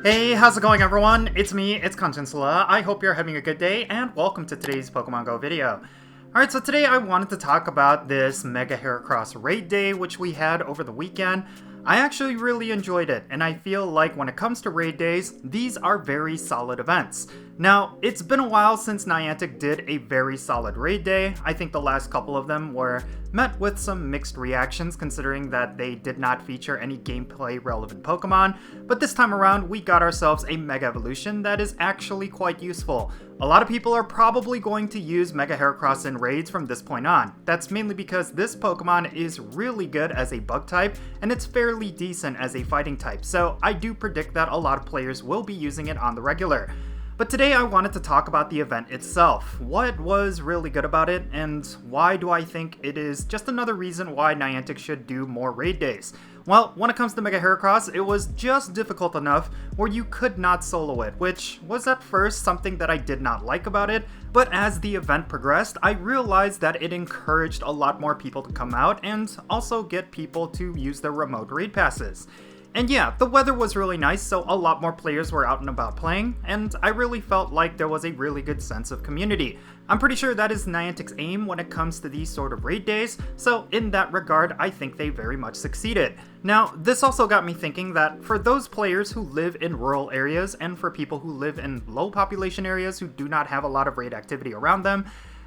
Hey, how's it going everyone? It's me, it's Jinsula. I hope you're having a good day, and welcome to today's Pokemon GO video. Alright, so today I wanted to talk about this Mega Heracross Raid Day, which we had over the weekend. I actually really enjoyed it, and I feel like when it comes to raid days, these are very solid events. Now, it's been a while since Niantic did a very solid raid day. I think the last couple of them were met with some mixed reactions considering that they did not feature any gameplay relevant Pokemon, but this time around we got ourselves a Mega Evolution that is actually quite useful. A lot of people are probably going to use Mega Heracross in raids from this point on. That's mainly because this Pokemon is really good as a bug type, and it's fairly decent as a fighting type, so I do predict that a lot of players will be using it on the regular. But today I wanted to talk about the event itself. What was really good about it, and why do I think it is just another reason why Niantic should do more raid days? Well, when it comes to Mega Heracross, it was just difficult enough where you could not solo it, which was at first something that I did not like about it, but as the event progressed, I realized that it encouraged a lot more people to come out and also get people to use their remote raid passes. And yeah, the weather was really nice, so a lot more players were out and about playing, and I really felt like there was a really good sense of community. I'm pretty sure that is Niantic's aim when it comes to these sort of raid days, so in that regard, I think they very much succeeded. Now, this also got me thinking that for those players who live in rural areas and for people who live in low population areas who do not have a lot of raid activity around them,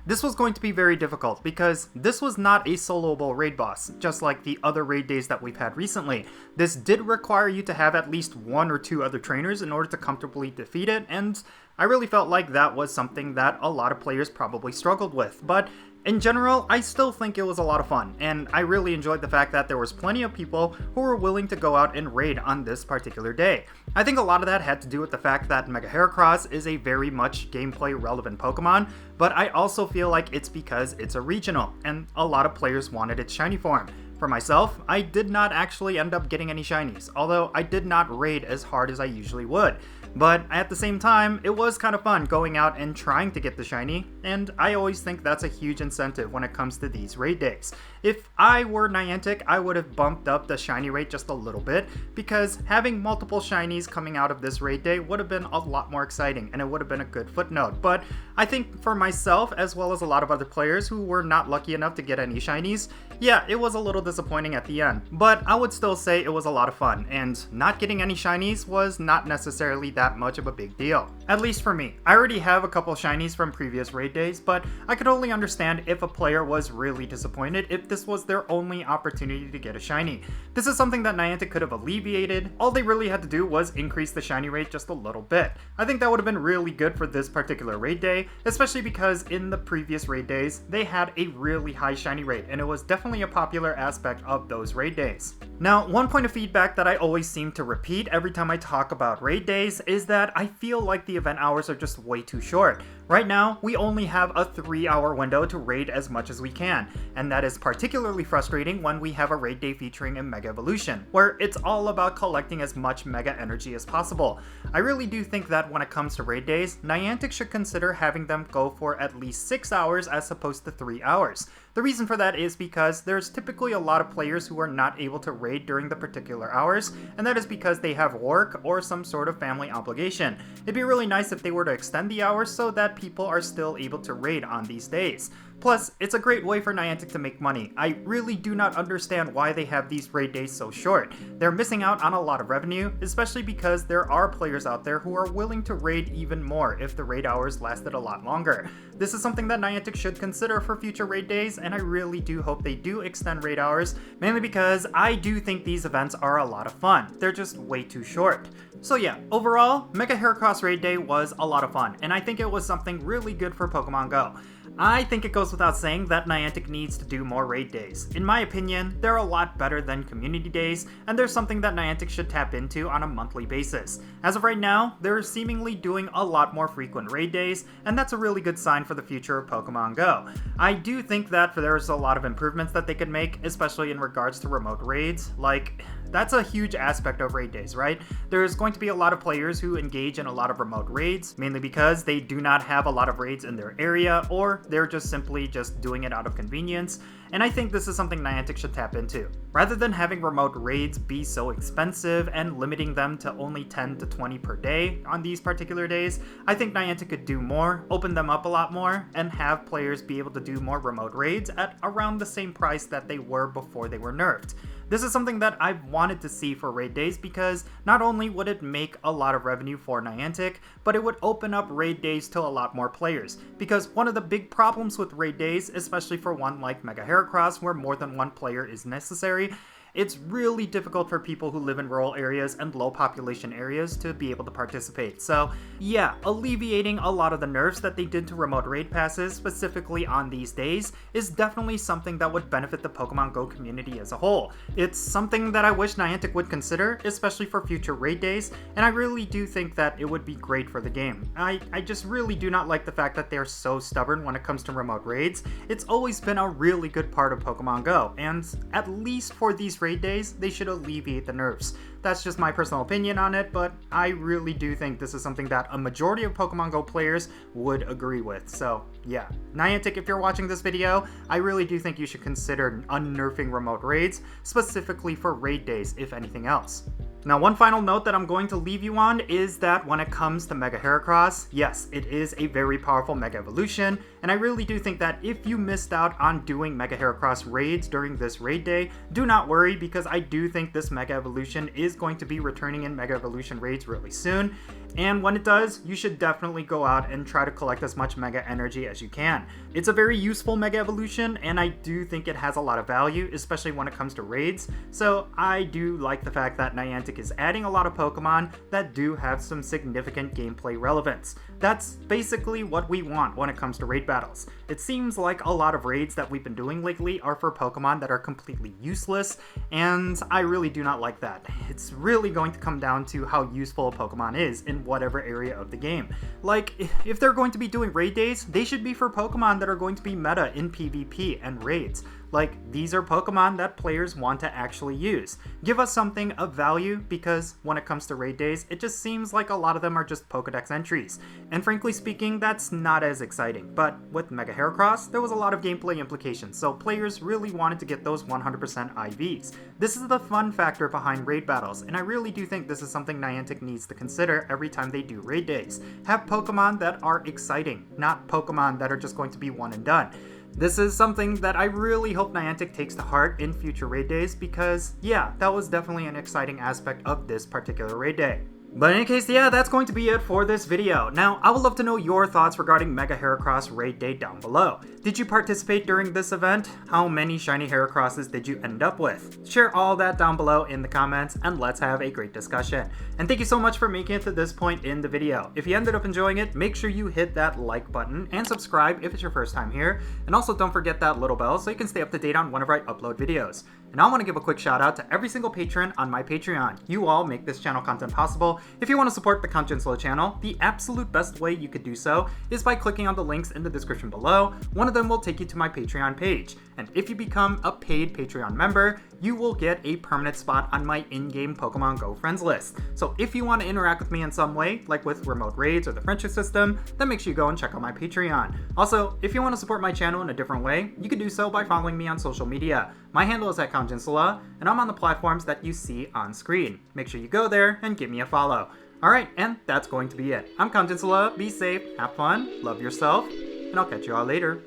this was going to be very difficult because this was not a soloable raid boss, just like the other raid days that we've had recently. This did require you to have at least one or two other trainers in order to comfortably defeat it, and I really felt like that was something that a lot of players probably struggled with. But in general, I still think it was a lot of fun, and I really enjoyed the fact that there was plenty of people who were willing to go out and raid on this particular day. I think a lot of that had to do with the fact that Mega Heracross is a very much gameplay relevant Pokemon, but I also feel like it's because it's a regional, and a lot of players wanted its shiny form. For myself, I did not actually end up getting any shinies, although I did not raid as hard as I usually would. But at the same time, it was kind of fun going out and trying to get the shiny, and I always think that's a huge incentive when it comes to these raid days. If I were Niantic, I would have bumped up the shiny rate just a little bit, because having multiple shinies coming out of this raid day would have been a lot more exciting, and it would have been a good footnote. But I think for myself, as well as a lot of other players who were not lucky enough to get any shinies, yeah, it was a little disappointing at the end. But I would still say it was a lot of fun, and not getting any shinies was not necessarily that much of a big deal. At least for me. I already have a couple shinies from previous raid days, but I could only understand if a player was really disappointed if this was their only opportunity to get a shiny. This is something that Niantic could have alleviated. All they really had to do was increase the shiny rate just a little bit. I think that would have been really good for this particular raid day, especially because in the previous raid days, they had a really high shiny rate, and it was definitely a popular aspect of those raid days. Now, one point of feedback that I always seem to repeat every time I talk about raid days is that I feel like the event hours are just way too short. Right now, we only have a 3-hour window to raid as much as we can, and that is particularly frustrating when we have a raid day featuring a Mega Evolution, where it's all about collecting as much Mega Energy as possible. I really do think that when it comes to raid days, Niantic should consider having them go for at least 6 hours as opposed to 3 hours. The reason for that is because there's typically a lot of players who are not able to raid during the particular hours, and that is because they have work or some sort of family obligation. It'd be really nice if they were to extend the hours so that people are still able to raid on these days. Plus, it's a great way for Niantic to make money. I really do not understand why they have these raid days so short. They're missing out on a lot of revenue, especially because there are players out there who are willing to raid even more if the raid hours lasted a lot longer. This is something that Niantic should consider for future raid days, and I really do hope they do extend raid hours, mainly because I do think these events are a lot of fun. They're just way too short. So yeah, overall, Mega Heracross Raid Day was a lot of fun, and I think it was something really good for Pokemon GO. I think it goes without saying that Niantic needs to do more raid days. In my opinion, they're a lot better than community days, and they're something that Niantic should tap into on a monthly basis. As of right now, they're seemingly doing a lot more frequent raid days, and that's a really good sign for the future of Pokemon GO. I do think that there's a lot of improvements that they could make, especially in regards to remote raids. Like, that's a huge aspect of raid days, right? There's going to be a lot of players who engage in a lot of remote raids, mainly because they do not have a lot of raids in their area, or they're just simply just doing it out of convenience, and I think this is something Niantic should tap into. Rather than having remote raids be so expensive and limiting them to only 10 to 20 per day on these particular days, I think Niantic could do more, open them up a lot more, and have players be able to do more remote raids at around the same price that they were before they were nerfed. This is something that I've wanted to see for raid days because not only would it make a lot of revenue for Niantic, but it would open up raid days to a lot more players. Because one of the big problems with raid days, especially for one like Mega Heracross where more than one player is necessary, it's really difficult for people who live in rural areas and low population areas to be able to participate. So yeah, alleviating a lot of the nerfs that they did to remote raid passes, specifically on these days, is definitely something that would benefit the Pokemon Go community as a whole. It's something that I wish Niantic would consider, especially for future raid days, and I really do think that it would be great for the game. I just really do not like the fact that they're so stubborn when it comes to remote raids. It's always been a really good part of Pokemon Go, and at least for these raid days, they should alleviate the nerfs. That's just my personal opinion on it, but I really do think this is something that a majority of Pokemon Go players would agree with. So yeah, Niantic, if you're watching this video, I really do think you should consider unnerfing remote raids, specifically for raid days, if anything else. Now, one final note that I'm going to leave you on is that when it comes to Mega Heracross, yes, it is a very powerful Mega Evolution, and I really do think that if you missed out on doing Mega Heracross raids during this raid day, do not worry, because I do think this Mega Evolution is going to be returning in Mega Evolution raids really soon, and when it does, you should definitely go out and try to collect as much Mega Energy as you can. It's a very useful Mega Evolution, and I do think it has a lot of value, especially when it comes to raids, so I do like the fact that Niantic is adding a lot of Pokemon that do have some significant gameplay relevance. That's basically what we want when it comes to raid battles. It seems like a lot of raids that we've been doing lately are for Pokemon that are completely useless, and I really do not like that. It's really going to come down to how useful a Pokemon is in whatever area of the game. Like, if they're going to be doing raid days, they should be for Pokemon that are going to be meta in PvP and raids. Like, these are Pokemon that players want to actually use. Give us something of value, because when it comes to raid days, it just seems like a lot of them are just Pokedex entries. And frankly speaking, that's not as exciting. But with Mega Heracross, there was a lot of gameplay implications, so players really wanted to get those 100% IVs. This is the fun factor behind raid battles, and I really do think this is something Niantic needs to consider every time they do raid days. Have Pokemon that are exciting, not Pokemon that are just going to be one and done. This is something that I really hope Niantic takes to heart in future raid days, because yeah, that was definitely an exciting aspect of this particular raid day. But in any case, yeah, that's going to be it for this video. Now, I would love to know your thoughts regarding Mega Heracross Raid Day down below. Did you participate during this event? How many shiny Heracrosses did you end up with? Share all that down below in the comments, and let's have a great discussion. And thank you so much for making it to this point in the video. If you ended up enjoying it, make sure you hit that like button and subscribe if it's your first time here. And also don't forget that little bell so you can stay up to date on whenever I upload videos. And I want to give a quick shout out to every single patron on my Patreon. You all make this channel content possible. If you want to support the Jinsula channel, the absolute best way you could do so is by clicking on the links in the description below. One of them will take you to my Patreon page. And if you become a paid Patreon member, you will get a permanent spot on my in-game Pokemon Go friends list. So if you want to interact with me in some way, like with remote raids or the friendship system, then make sure you go and check out my Patreon. Also, if you want to support my channel in a different way, you can do so by following me on social media. My handle is @Jinsula, and I'm on the platforms that you see on screen. Make sure you go there and give me a follow. Alright, and that's going to be it. I'm Jinsula, be safe, have fun, love yourself, and I'll catch you all later.